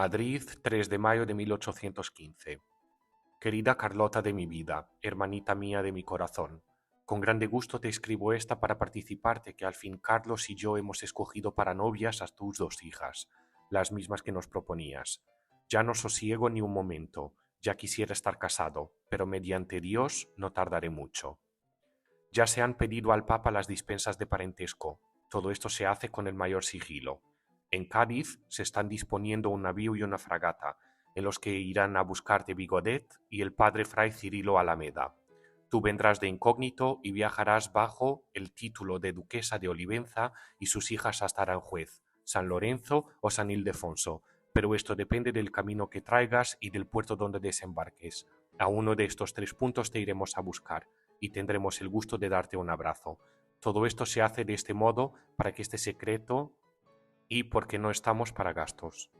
Madrid, 3 de mayo de 1815. Querida Carlota de mi vida, hermanita mía de mi corazón, con grande gusto te escribo esta para participarte que al fin Carlos y yo hemos escogido para novias a tus dos hijas, las mismas que nos proponías. Ya no sosiego ni un momento, ya quisiera estar casado, pero mediante Dios no tardaré mucho. Ya se han pedido al Papa las dispensas de parentesco. Todo esto se hace con el mayor sigilo. En Cádiz se están disponiendo un navío y una fragata, en los que irán a buscarte Vigodet y el padre Fray Cirilo Alameda. Tú vendrás de incógnito y viajarás bajo el título de Duquesa de Olivenza y sus hijas hasta Aranjuez, San Lorenzo o San Ildefonso, pero esto depende del camino que traigas y del puerto donde desembarques. A uno de estos 3 puntos te iremos a buscar y tendremos el gusto de darte un abrazo. Todo esto se hace de este modo para que esté secreto y porque no estamos para gastos.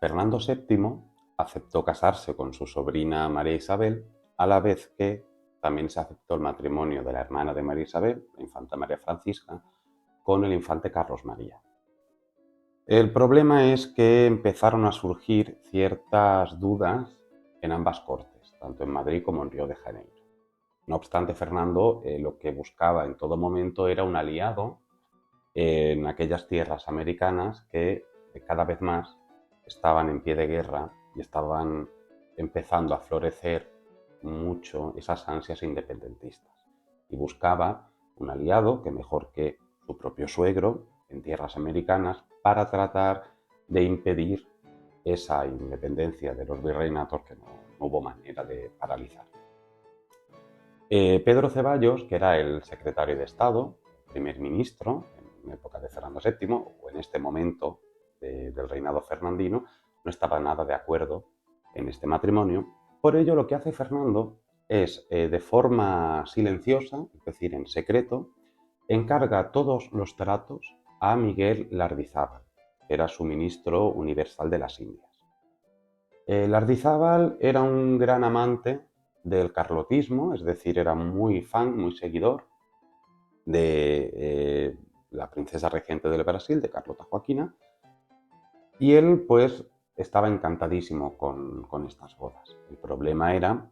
Fernando VII aceptó casarse con su sobrina María Isabel, a la vez que también se aceptó el matrimonio de la hermana de María Isabel, la infanta María Francisca, con el infante Carlos María. El problema es que empezaron a surgir ciertas dudas en ambas cortes, tanto en Madrid como en Río de Janeiro. No obstante, Fernando lo que buscaba en todo momento era un aliado en aquellas tierras americanas que cada vez más estaban en pie de guerra y estaban empezando a florecer mucho esas ansias independentistas. Y buscaba un aliado que mejor que su propio suegro en tierras americanas para tratar de impedir esa independencia de los virreinatos que no hubo manera de paralizar. Pedro Ceballos, que era el secretario de Estado, primer ministro en época de Fernando VII, o en este momento del reinado fernandino, no estaba nada de acuerdo en este matrimonio. Por ello, lo que hace Fernando es, de forma silenciosa, es decir, en secreto, encarga todos los tratos a Miguel Lardizábal, que era su ministro universal de las Indias. Lardizábal era un gran amante del carlotismo, es decir, era muy fan, muy seguidor de la princesa regente del Brasil, de Carlota Joaquina, y él pues estaba encantadísimo con estas bodas. El problema era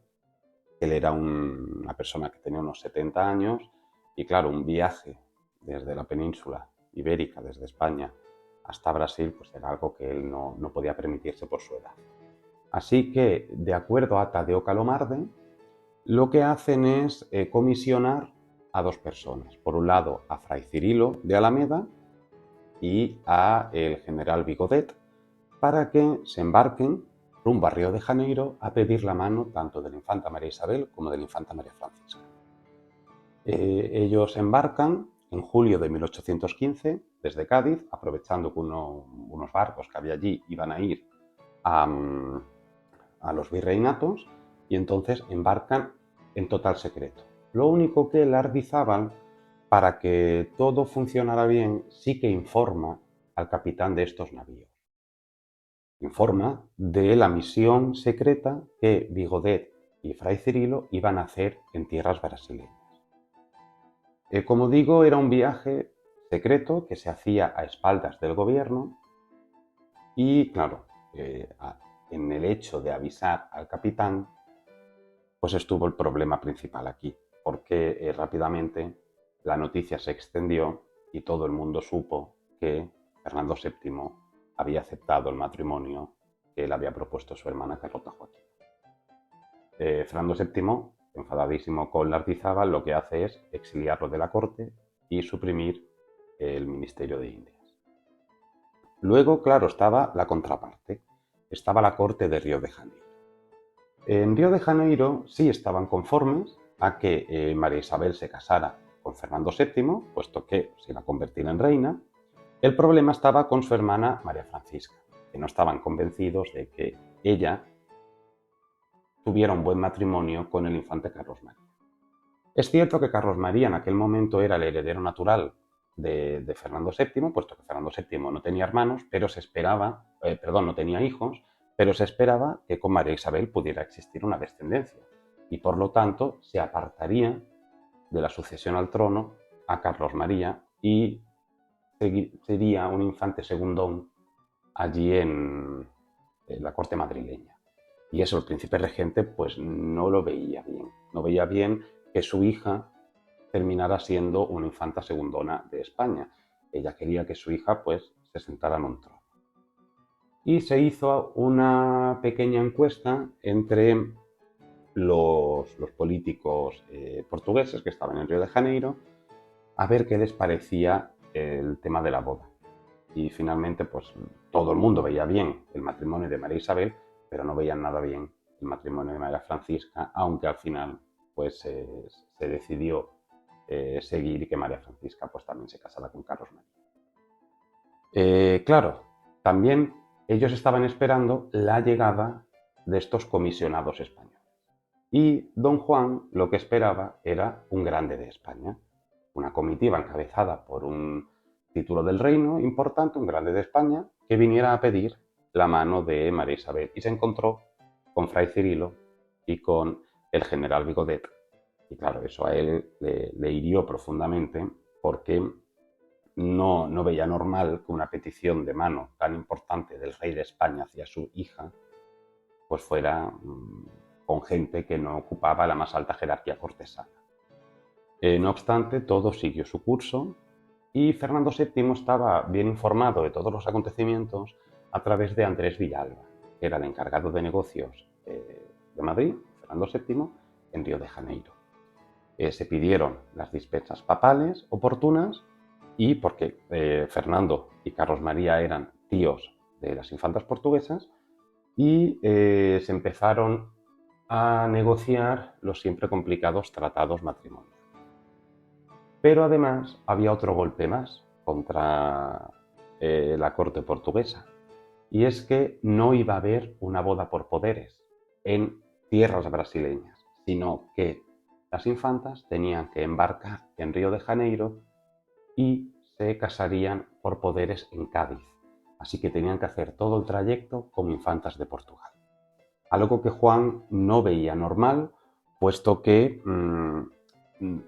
que él era una persona que tenía unos 70 años y claro, un viaje desde la península ibérica, desde España hasta Brasil, pues era algo que él no podía permitirse por su edad. Así que, de acuerdo a Tadeo Calomarde, lo que hacen es comisionar a 2 personas. Por un lado, a Fray Cirilo de Alameda y a el general Vigodet, para que se embarquen rumbo a Río de Janeiro a pedir la mano tanto de la infanta María Isabel como de la infanta María Francisca. Ellos embarcan en julio de 1815 desde Cádiz, aprovechando que unos barcos que había allí iban a ir a los virreinatos, y entonces embarcan en total secreto. Lo único que Lardizábal, para que todo funcionara bien, sí que informa al capitán de estos navíos. Informa de la misión secreta que Vigodet y Fray Cirilo iban a hacer en tierras brasileñas. Como digo, era un viaje secreto que se hacía a espaldas del gobierno y, claro, en el hecho de avisar al capitán, pues estuvo el problema principal aquí, porque rápidamente la noticia se extendió y todo el mundo supo que Fernando VII había aceptado el matrimonio que él había propuesto a su hermana Carlota Joaquina. Fernando VII, enfadadísimo con Lardizábal, lo que hace es exiliarlo de la corte y suprimir el Ministerio de Indias. Luego, claro, estaba la contraparte, estaba la corte de Río de Janeiro. En Río de Janeiro sí estaban conformes a que María Isabel se casara con Fernando VII, puesto que se iba a convertir en reina. El problema estaba con su hermana María Francisca, que no estaban convencidos de que ella tuviera un buen matrimonio con el infante Carlos María. Es cierto que Carlos María en aquel momento era el heredero natural de Fernando VII, puesto que Fernando VII no tenía hermanos, pero se esperaba, no tenía hijos, pero se esperaba que con María Isabel pudiera existir una descendencia y por lo tanto se apartaría de la sucesión al trono a Carlos María y sería un infante segundón allí en la corte madrileña. Y eso el príncipe regente pues no lo veía bien. No veía bien que su hija terminara siendo una infanta segundona de España. Ella quería que su hija pues se sentara en un trono. Y se hizo una pequeña encuesta entre los políticos portugueses que estaban en Río de Janeiro a ver qué les parecía el tema de la boda. Y finalmente pues todo el mundo veía bien el matrimonio de María Isabel, pero no veían nada bien el matrimonio de María Francisca, aunque al final pues se decidió seguir y que María Francisca pues también se casara con Carlos María. Claro, también ellos estaban esperando la llegada de estos comisionados españoles. Y don Juan lo que esperaba era un grande de España, una comitiva encabezada por un título del reino importante, un grande de España, que viniera a pedir la mano de María Isabel. Y se encontró con Fray Cirilo y con el general Vigodet. Y claro, eso a él le hirió profundamente porque no veía normal que una petición de mano tan importante del rey de España hacia su hija pues fuera con gente que no ocupaba la más alta jerarquía cortesana. No obstante, todo siguió su curso y Fernando VII estaba bien informado de todos los acontecimientos a través de Andrés Villalba, que era el encargado de negocios de Madrid, Fernando VII, en Río de Janeiro. Se pidieron las dispensas papales oportunas y porque Fernando y Carlos María eran tíos de las infantas portuguesas y se empezaron a negociar los siempre complicados tratados matrimoniales. Pero además había otro golpe más contra la corte portuguesa, y es que no iba a haber una boda por poderes en tierras brasileñas, sino que las infantas tenían que embarcar en Río de Janeiro y se casarían por poderes en Cádiz. Así que tenían que hacer todo el trayecto como infantas de Portugal. Algo que Juan no veía normal, puesto que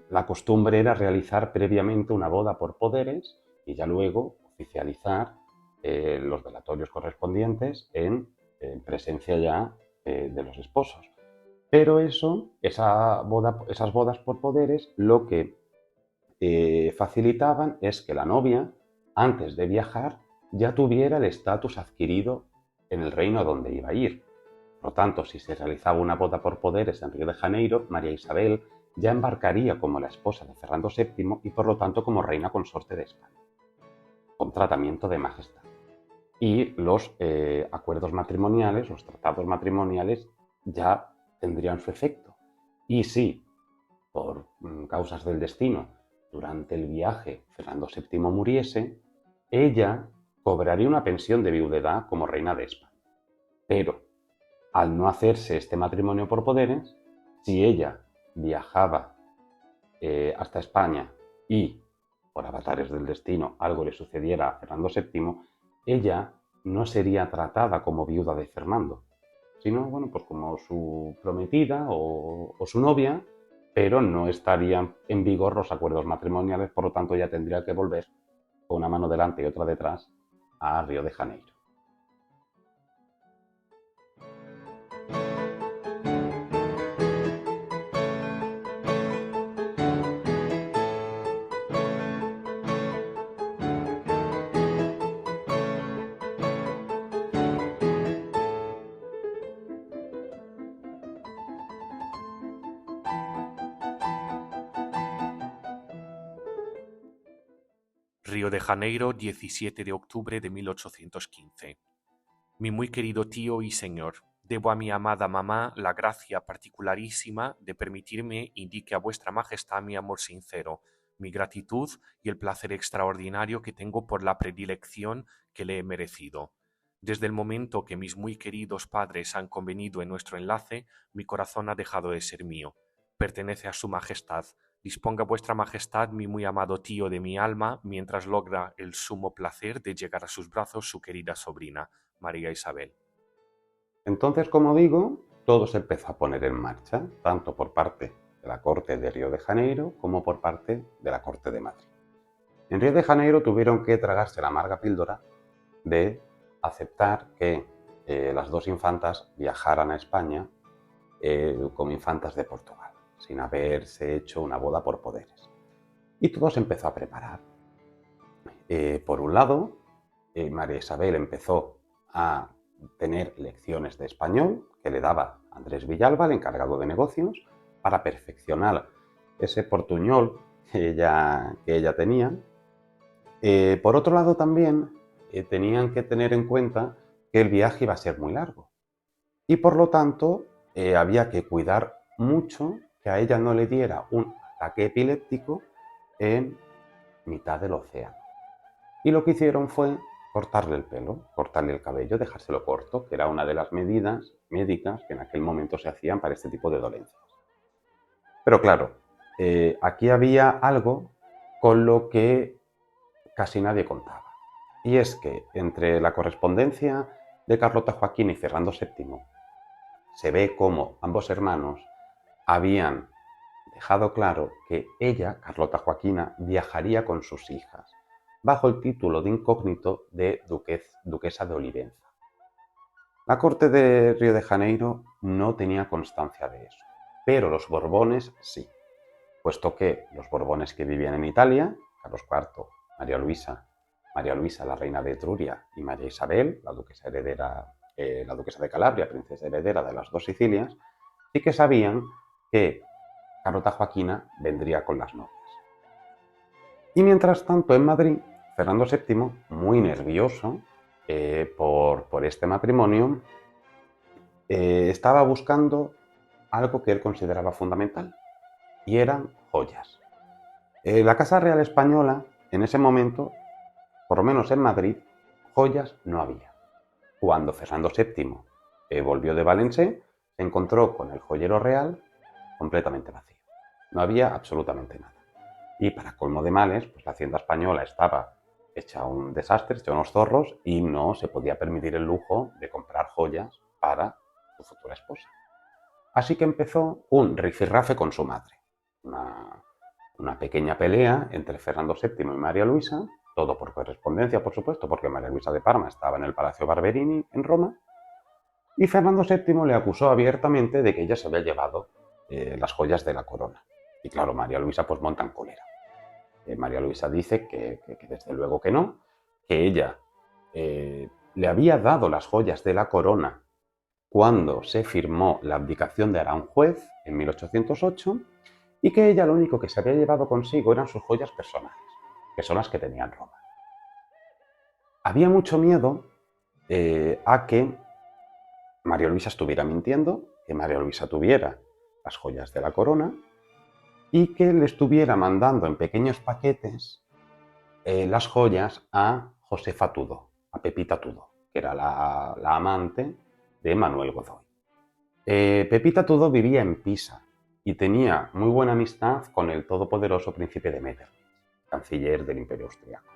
la costumbre era realizar previamente una boda por poderes y ya luego oficializar los velatorios correspondientes en presencia ya de los esposos. Pero esas bodas por poderes, lo que facilitaban es que la novia, antes de viajar, ya tuviera el estatus adquirido en el reino a donde iba a ir. Por lo tanto, si se realizaba una boda por poderes en Río de Janeiro, María Isabel ya embarcaría como la esposa de Fernando VII y por lo tanto como reina consorte de España, con tratamiento de majestad. Y los acuerdos matrimoniales, los tratados matrimoniales ya tendrían su efecto. Y si, por causas del destino, durante el viaje Fernando VII muriese, ella cobraría una pensión de viudedad como reina de España. Pero, al no hacerse este matrimonio por poderes, si ella viajaba hasta España y, por avatares del destino, algo le sucediera a Fernando VII, ella no sería tratada como viuda de Fernando, sino bueno, pues como su prometida o su novia, pero no estarían en vigor los acuerdos matrimoniales, por lo tanto ella tendría que volver con una mano delante y otra detrás a Río de Janeiro. Río de Janeiro, 17 de octubre de 1815. Mi muy querido tío y señor, debo a mi amada mamá la gracia particularísima de permitirme indique a vuestra majestad mi amor sincero, mi gratitud y el placer extraordinario que tengo por la predilección que le he merecido. Desde el momento que mis muy queridos padres han convenido en nuestro enlace, mi corazón ha dejado de ser mío. Pertenece a su majestad. Disponga vuestra majestad, mi muy amado tío de mi alma, mientras logra el sumo placer de llegar a sus brazos su querida sobrina, María Isabel. Entonces, como digo, todo se empezó a poner en marcha, tanto por parte de la corte de Río de Janeiro como por parte de la corte de Madrid. En Río de Janeiro tuvieron que tragarse la amarga píldora de aceptar que las dos infantas viajaran a España como infantas de Portugal, sin haberse hecho una boda por poderes. Y todo se empezó a preparar. Por un lado, María Isabel empezó a tener lecciones de español que le daba Andrés Villalba, el encargado de negocios, para perfeccionar ese portuñol que ella tenía. Por otro lado, también tenían que tener en cuenta que el viaje iba a ser muy largo y por lo tanto había que cuidar mucho que a ella no le diera un ataque epiléptico en mitad del océano. Y lo que hicieron fue cortarle el pelo, cortarle el cabello, dejárselo corto, que era una de las medidas médicas que en aquel momento se hacían para este tipo de dolencias. Pero claro, aquí había algo con lo que casi nadie contaba. Y es que entre la correspondencia de Carlota Joaquina y Fernando VII se ve cómo ambos hermanos habían dejado claro que ella, Carlota Joaquina, viajaría con sus hijas, bajo el título de incógnito de duquesa de Olivenza. La corte de Río de Janeiro no tenía constancia de eso, pero los Borbones sí, puesto que los Borbones que vivían en Italia, Carlos IV, María Luisa, la reina de Etruria, y María Isabel, la duquesa de Calabria, princesa heredera de las dos Sicilias, sí que sabían que Carlota Joaquina vendría con las novias. Y mientras tanto, en Madrid, Fernando VII, muy nervioso por este matrimonio, estaba buscando algo que él consideraba fundamental, y eran joyas. La Casa Real Española, en ese momento, por lo menos en Madrid, joyas no había. Cuando Fernando VII volvió de Valencé, se encontró con el joyero real completamente vacío. No había absolutamente nada. Y para colmo de males, pues la hacienda española estaba hecha un desastre, hecha unos zorros, y no se podía permitir el lujo de comprar joyas para su futura esposa. Así que empezó un rifirrafe con su madre. Una pequeña pelea entre Fernando VII y María Luisa, todo por correspondencia, por supuesto, porque María Luisa de Parma estaba en el Palacio Barberini, en Roma, y Fernando VII le acusó abiertamente de que ella se había llevado las joyas de la corona. Y claro, María Luisa pues monta en cólera. María Luisa dice que desde luego que no, que ella le había dado las joyas de la corona cuando se firmó la abdicación de Aranjuez en 1808 y que ella lo único que se había llevado consigo eran sus joyas personales, que son las que tenía en Roma. Había mucho miedo a que María Luisa estuviera mintiendo, que María Luisa tuviera las joyas de la corona y que le estuviera mandando en pequeños paquetes las joyas a Josefa Tudó, a Pepita Tudó, que era la amante de Manuel Godoy. Pepita Tudó vivía en Pisa y tenía muy buena amistad con el todopoderoso príncipe de Metternich, canciller del Imperio Austriaco.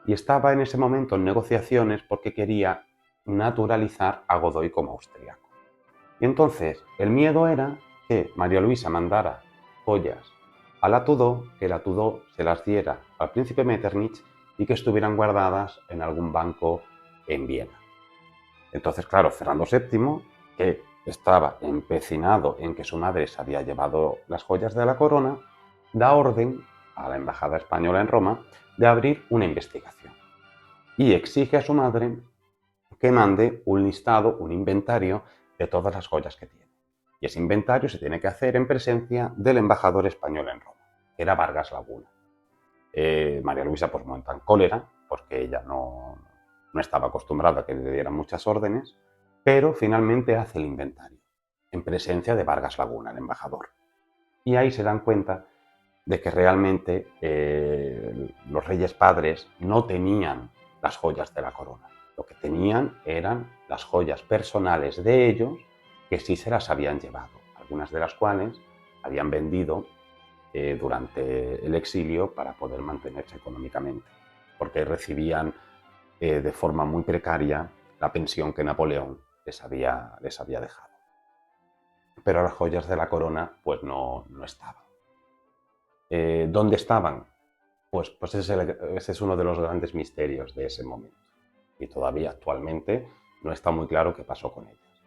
Y estaba en ese momento en negociaciones porque quería naturalizar a Godoy como austriaco. Y entonces el miedo era que María Luisa mandara joyas a la Tudó, que la Tudó se las diera al príncipe Metternich y que estuvieran guardadas en algún banco en Viena. Entonces, claro, Fernando VII, que estaba empecinado en que su madre se había llevado las joyas de la corona, da orden a la embajada española en Roma de abrir una investigación y exige a su madre que mande un listado, un inventario de todas las joyas que tiene. Y ese inventario se tiene que hacer en presencia del embajador español en Roma, que era Vargas Laguna. María Luisa pues monta en cólera porque ella no estaba acostumbrada a que le dieran muchas órdenes, pero finalmente hace el inventario en presencia de Vargas Laguna, el embajador. Y ahí se dan cuenta de que realmente los reyes padres no tenían las joyas de la corona. Lo que tenían eran las joyas personales de ellos que sí se las habían llevado, algunas de las cuales habían vendido durante el exilio para poder mantenerse económicamente, porque recibían de forma muy precaria la pensión que Napoleón les había dejado. Pero las joyas de la corona pues no estaban. ¿Dónde estaban? Pues ese es uno de los grandes misterios de ese momento. y todavía actualmente no está muy claro qué pasó con ellas.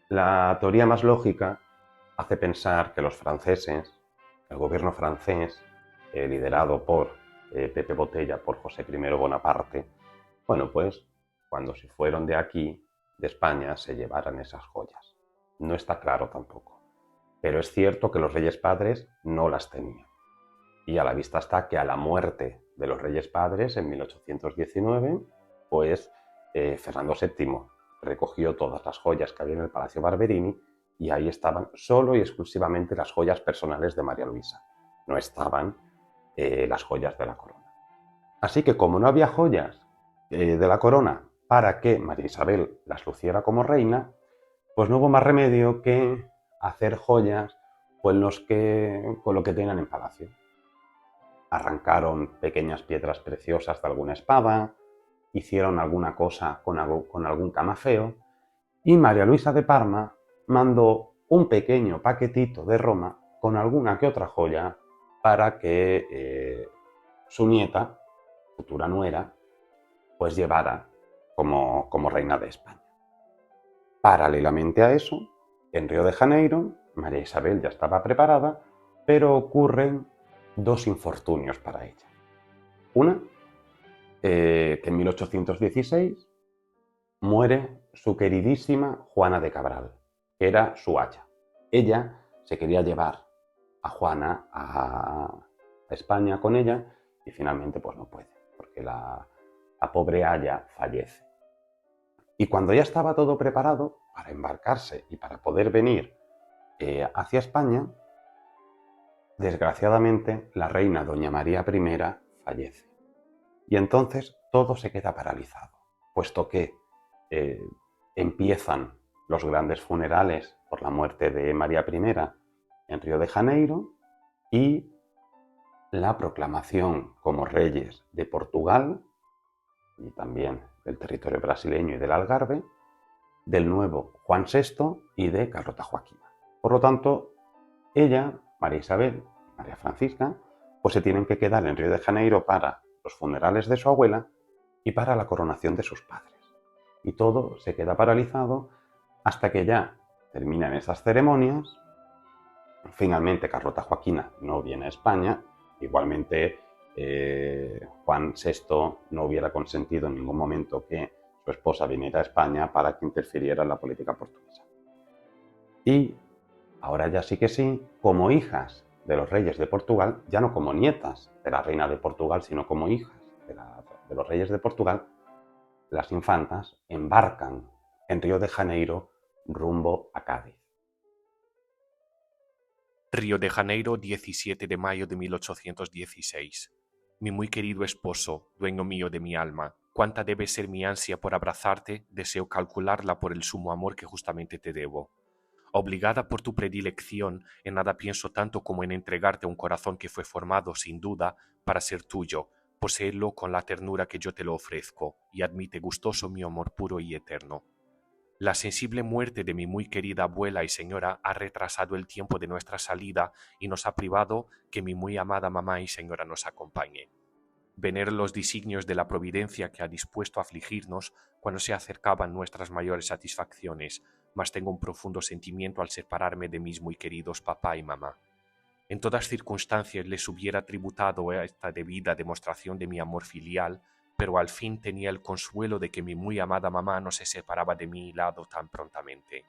La teoría más lógica hace pensar que los franceses, el gobierno francés, liderado por Pepe Botella, por José I Bonaparte, bueno, pues cuando se fueron de aquí, de España, se llevaran esas joyas. No está claro tampoco. Pero es cierto que los Reyes Padres no las tenían. Y a la vista está que a la muerte de los Reyes Padres en 1819, pues Fernando VII recogió todas las joyas que había en el Palacio Barberini y ahí estaban solo y exclusivamente las joyas personales de María Luisa. No estaban las joyas de la corona. Así que como no había joyas de la corona para que María Isabel las luciera como reina, pues no hubo más remedio que hacer joyas con lo que tenían en palacio. Arrancaron pequeñas piedras preciosas de alguna espada, hicieron alguna cosa con algún camafeo, y María Luisa de Parma mandó un pequeño paquetito de Roma con alguna que otra joya para que su nieta, futura nuera, pues llevara como reina de España. Paralelamente a eso, en Río de Janeiro, María Isabel ya estaba preparada, pero ocurren dos infortunios para ella. Una, que en 1816 muere su queridísima Juana de Cabral, que era su aya. Ella se quería llevar a Juana a España con ella y finalmente pues no puede, porque la pobre aya fallece. Y cuando ya estaba todo preparado para embarcarse y para poder venir hacia España, desgraciadamente la reina doña María I fallece. Y entonces todo se queda paralizado, puesto que empiezan los grandes funerales por la muerte de María I en Río de Janeiro y la proclamación como reyes de Portugal y también del territorio brasileño y del Algarve, del nuevo Juan VI y de Carlota Joaquina. Por lo tanto, ella, María Isabel, María Francisca, pues se tienen que quedar en Río de Janeiro para los funerales de su abuela y para la coronación de sus padres. Y todo se queda paralizado hasta que ya terminan esas ceremonias. Finalmente Carlota Joaquina no viene a España, igualmente Juan VI no hubiera consentido en ningún momento que su esposa viniera a España para que interfiriera en la política portuguesa. Y ahora ya sí que sí, como hijas de los reyes de Portugal, ya no como nietas de la reina de Portugal, sino como hijas de los reyes de Portugal, las infantas embarcan en Río de Janeiro rumbo a Cádiz. Río de Janeiro, 17 de mayo de 1816. Mi muy querido esposo, dueño mío de mi alma, cuánta debe ser mi ansia por abrazarte, deseo calcularla por el sumo amor que justamente te debo. Obligada por tu predilección, en nada pienso tanto como en entregarte un corazón que fue formado, sin duda, para ser tuyo, poseerlo con la ternura que yo te lo ofrezco, y admite gustoso mi amor puro y eterno. La sensible muerte de mi muy querida abuela y señora ha retrasado el tiempo de nuestra salida y nos ha privado que mi muy amada mamá y señora nos acompañe. Vener los designios de la providencia que ha dispuesto a afligirnos cuando se acercaban nuestras mayores satisfacciones, mas tengo un profundo sentimiento al separarme de mis muy queridos papá y mamá. En todas circunstancias les hubiera tributado esta debida demostración de mi amor filial, pero al fin tenía el consuelo de que mi muy amada mamá no se separaba de mi lado tan prontamente.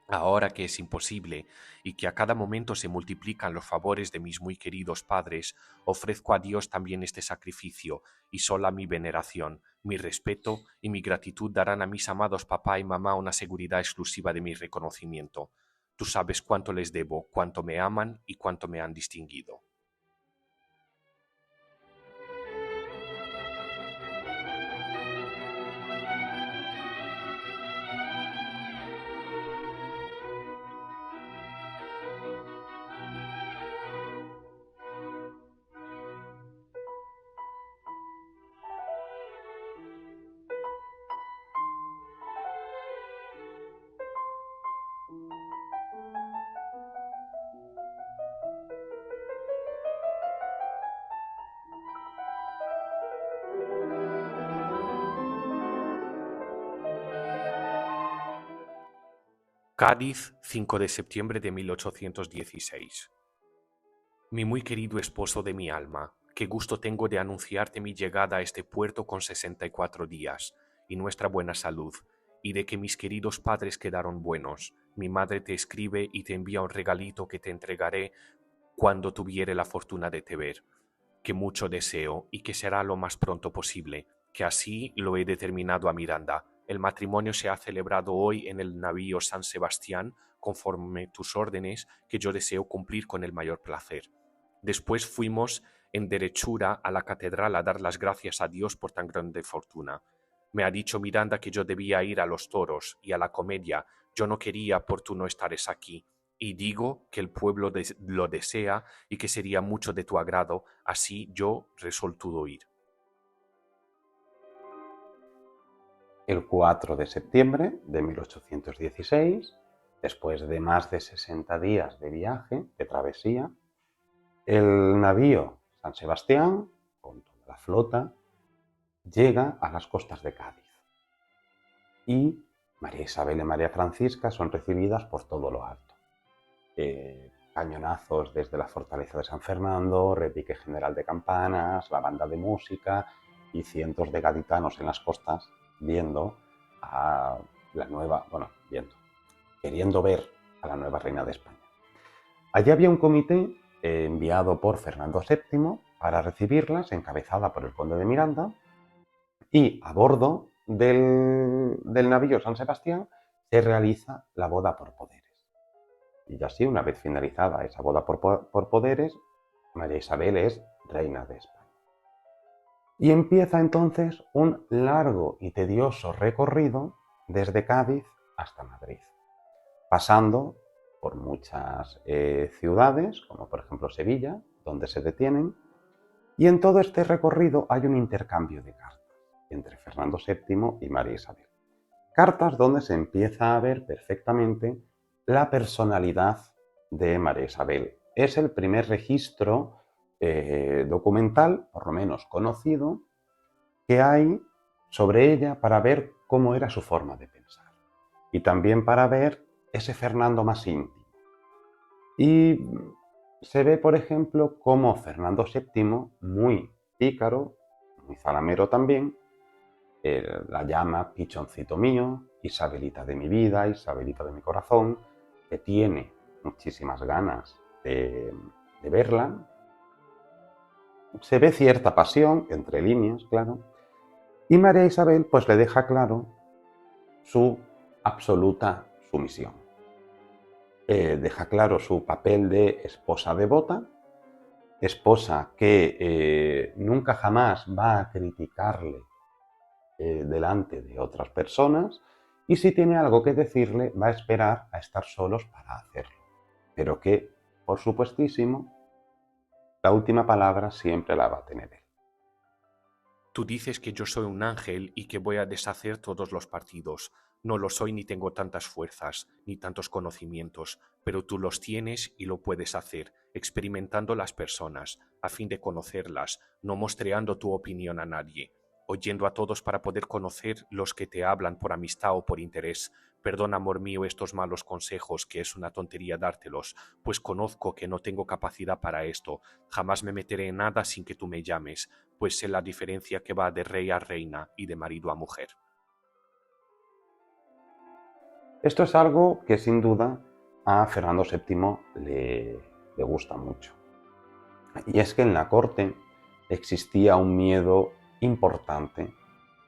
Ahora que es imposible y que a cada momento se multiplican los favores de mis muy queridos padres, ofrezco a Dios también este sacrificio, y sola mi veneración, mi respeto y mi gratitud darán a mis amados papá y mamá una seguridad exclusiva de mi reconocimiento. Tú sabes cuánto les debo, cuánto me aman y cuánto me han distinguido. Cádiz, 5 de septiembre de 1816. Mi muy querido esposo de mi alma, qué gusto tengo de anunciarte mi llegada a este puerto con 64 días, y nuestra buena salud, y de que mis queridos padres quedaron buenos. Mi madre te escribe y te envía un regalito que te entregaré cuando tuviere la fortuna de te ver, que mucho deseo y que será lo más pronto posible, que así lo he determinado a Miranda. El matrimonio se ha celebrado hoy en el navío San Sebastián, conforme tus órdenes, que yo deseo cumplir con el mayor placer. Después fuimos en derechura a la catedral a dar las gracias a Dios por tan grande fortuna. Me ha dicho Miranda que yo debía ir a los toros y a la comedia. Yo no quería por tú no estares aquí. Y digo que el pueblo lo desea y que sería mucho de tu agrado, así yo resoltudo ir. El 4 de septiembre de 1816, después de más de 60 días de viaje, de travesía, el navío San Sebastián, con toda la flota, llega a las costas de Cádiz. Y María Isabel y María Francisca son recibidas por todo lo alto. Cañonazos desde la fortaleza de San Fernando, repique general de campanas, la banda de música y cientos de gaditanos en las costas viendo a la nueva, queriendo ver a la nueva reina de España. Allí había un comité enviado por Fernando VII para recibirlas, encabezada por el conde de Miranda, y a bordo del navío San Sebastián se realiza la boda por poderes. Y así, una vez finalizada esa boda por poderes, María Isabel es reina de España. Y empieza entonces un largo y tedioso recorrido desde Cádiz hasta Madrid, pasando por muchas ciudades, como por ejemplo Sevilla, donde se detienen, y en todo este recorrido hay un intercambio de cartas entre Fernando VII y María Isabel. Cartas donde se empieza a ver perfectamente la personalidad de María Isabel. Es el primer registro documental, por lo menos conocido, que hay sobre ella para ver cómo era su forma de pensar. Y también para ver ese Fernando más íntimo. Y se ve, por ejemplo, cómo Fernando VII, muy pícaro, muy zalamero también, la llama pichoncito mío, Isabelita de mi vida, Isabelita de mi corazón, que tiene muchísimas ganas de verla. Se ve cierta pasión, entre líneas, claro, y María Isabel pues le deja claro su absoluta sumisión. Deja claro su papel de esposa devota, esposa que nunca jamás va a criticarle delante de otras personas, y si tiene algo que decirle va a esperar a estar solos para hacerlo, pero que, por supuestísimo, la última palabra siempre la va a tener él. Tú dices que yo soy un ángel y que voy a deshacer todos los partidos. No lo soy ni tengo tantas fuerzas, ni tantos conocimientos, pero tú los tienes y lo puedes hacer, experimentando las personas, a fin de conocerlas, no mostreando tu opinión a nadie, oyendo a todos para poder conocer los que te hablan por amistad o por interés. Perdona, amor mío, estos malos consejos, que es una tontería dártelos, pues conozco que no tengo capacidad para esto. Jamás me meteré en nada sin que tú me llames, pues sé la diferencia que va de rey a reina y de marido a mujer. Esto es algo que sin duda a Fernando VII le gusta mucho. Y es que en la corte existía un miedo importante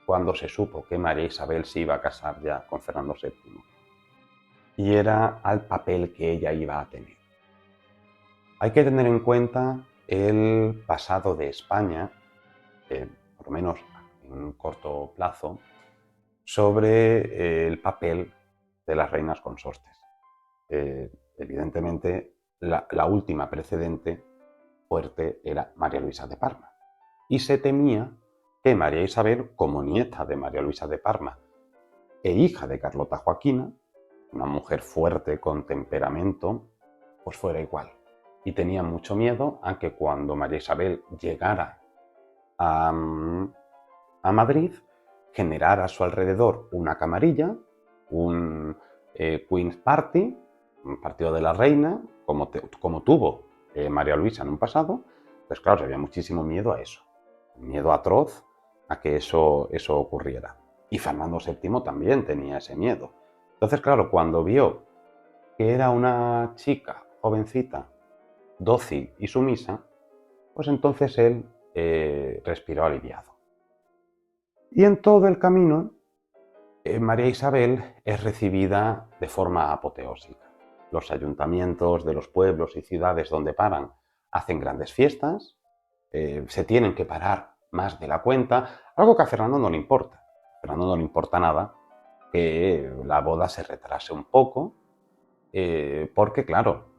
cuando se supo que María Isabel se iba a casar ya con Fernando VII. Y era al papel que ella iba a tener. Hay que tener en cuenta el pasado de España, por lo menos en un corto plazo, sobre el papel de las reinas consortes. Evidentemente, la última precedente fuerte era María Luisa de Parma. Y se temía que María Isabel, como nieta de María Luisa de Parma e hija de Carlota Joaquina, una mujer fuerte con temperamento, pues fuera igual. Y tenía mucho miedo a que cuando María Isabel llegara a Madrid, generara a su alrededor una camarilla, un Queen's Party, un partido de la reina, como tuvo María Luisa en un pasado, pues claro, había muchísimo miedo a eso, miedo atroz a que eso ocurriera. Y Fernando VII también tenía ese miedo. Entonces, claro, cuando vio que era una chica jovencita, dócil y sumisa, pues entonces él respiró aliviado. Y en todo el camino, María Isabel es recibida de forma apoteósica. Los ayuntamientos de los pueblos y ciudades donde paran hacen grandes fiestas, se tienen que parar más de la cuenta, algo que a Fernando no le importa. A Fernando no le importa nada que la boda se retrase un poco, porque claro,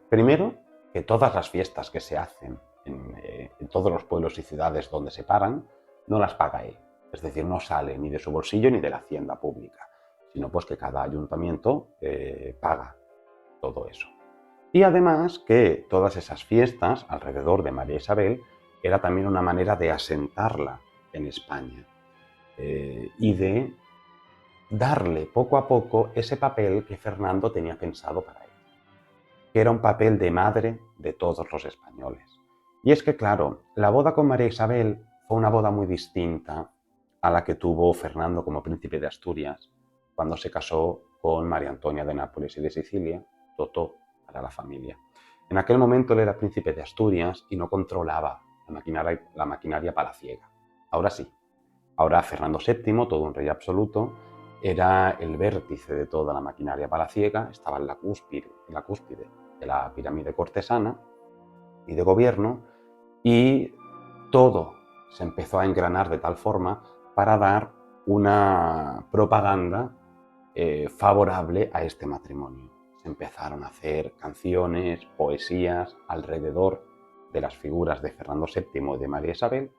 primero, que todas las fiestas que se hacen en todos los pueblos y ciudades donde se paran, no las paga él. Es decir, no sale ni de su bolsillo ni de la hacienda pública, sino pues que cada ayuntamiento paga todo eso. Y además que todas esas fiestas alrededor de María Isabel era también una manera de asentarla en España y de darle poco a poco ese papel que Fernando tenía pensado para él, que era un papel de madre de todos los españoles. Y es que, claro, la boda con María Isabel fue una boda muy distinta a la que tuvo Fernando como príncipe de Asturias cuando se casó con María Antonia de Nápoles y de Sicilia, Totó para la familia. En aquel momento él era príncipe de Asturias y no controlaba la maquinaria palaciega. Ahora sí. Ahora Fernando VII, todo un rey absoluto, era el vértice de toda la maquinaria palaciega, estaba en la cúspide de la pirámide cortesana y de gobierno, y todo se empezó a engranar de tal forma para dar una propaganda favorable a este matrimonio. Se empezaron a hacer canciones, poesías alrededor de las figuras de Fernando VII y de María Isabel.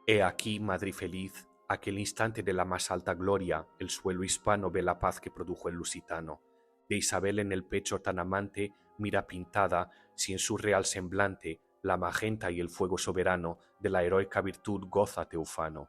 He aquí, Madrid feliz, aquel instante de la más alta gloria, el suelo hispano ve la paz que produjo el lusitano. De Isabel en el pecho tan amante, mira pintada, si en su real semblante, la magenta y el fuego soberano de la heroica virtud gózate ufano.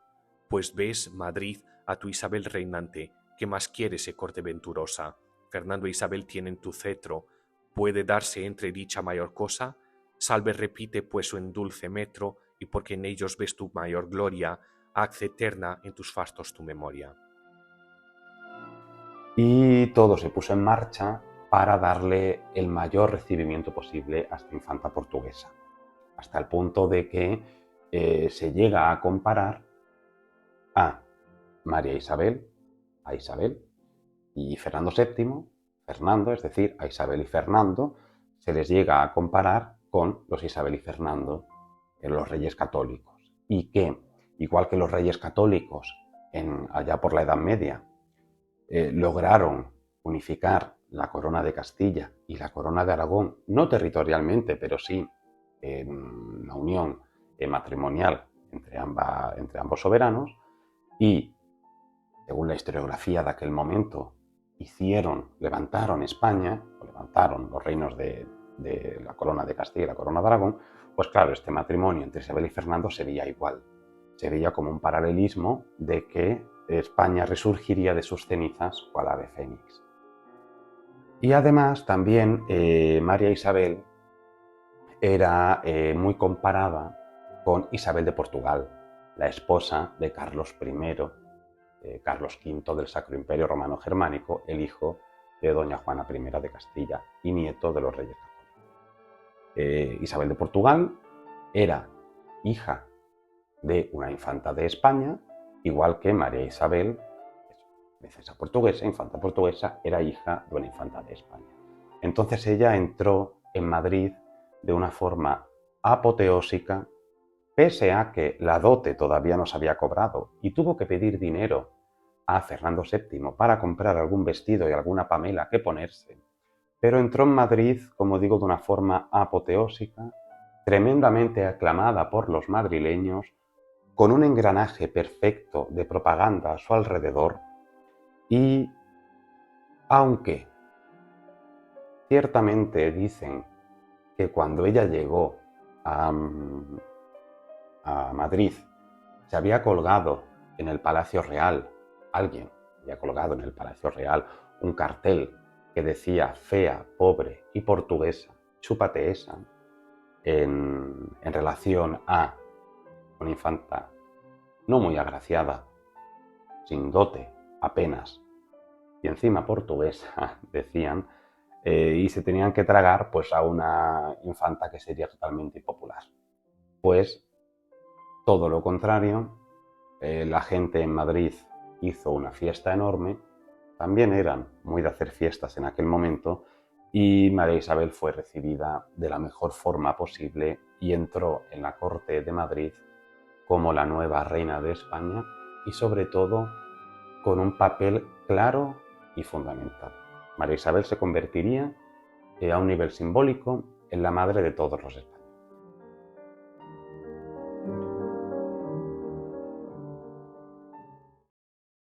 Pues ves, Madrid, a tu Isabel reinante, ¿qué más quieres, corte venturosa? Fernando e Isabel tienen tu cetro, ¿puede darse entre dicha mayor cosa? Salve repite pues su en dulce metro, y porque en ellos ves tu mayor gloria, haz eterna en tus fastos tu memoria. Y todo se puso en marcha para darle el mayor recibimiento posible a esta infanta portuguesa, hasta el punto de que se llega a comparar a María Isabel, a Isabel, y Fernando VII, Fernando, es decir, a Isabel y Fernando, se les llega a comparar con los Isabel y Fernando, los reyes católicos. Y que, igual que los reyes católicos allá por la Edad Media, lograron unificar la corona de Castilla y la corona de Aragón, no territorialmente, pero sí en la unión matrimonial entre ambos soberanos, y según la historiografía de aquel momento, levantaron España, o levantaron los reinos de la corona de Castilla y la corona de Aragón, pues claro, este matrimonio entre Isabel y Fernando se veía igual. Se veía como un paralelismo de que España resurgiría de sus cenizas cual ave fénix. Y además también María Isabel era muy comparada con Isabel de Portugal, la esposa de Carlos I, Carlos V del Sacro Imperio Romano Germánico, el hijo de doña Juana I de Castilla y nieto de los reyes católicos. Isabel de Portugal era hija de una infanta de España, igual que María Isabel, princesa portuguesa, infanta portuguesa, era hija de una infanta de España. Entonces ella entró en Madrid de una forma apoteósica, pese a que la dote todavía no se había cobrado y tuvo que pedir dinero a Fernando VII para comprar algún vestido y alguna pamela que ponerse. Pero entró en Madrid, como digo, de una forma apoteósica, tremendamente aclamada por los madrileños, con un engranaje perfecto de propaganda a su alrededor, y aunque ciertamente dicen que cuando ella llegó a Madrid se había colgado en el Palacio Real alguien había colgado en el Palacio Real un cartel que decía fea, pobre y portuguesa, chúpate esa, en relación a una infanta no muy agraciada, sin dote apenas, y encima portuguesa, decían, y se tenían que tragar pues a una infanta que sería totalmente impopular. Pues todo lo contrario, la gente en Madrid hizo una fiesta enorme, también eran muy de hacer fiestas en aquel momento, y María Isabel fue recibida de la mejor forma posible y entró en la corte de Madrid como la nueva reina de España y sobre todo con un papel claro y fundamental. María Isabel se convertiría a un nivel simbólico en la madre de todos los españoles.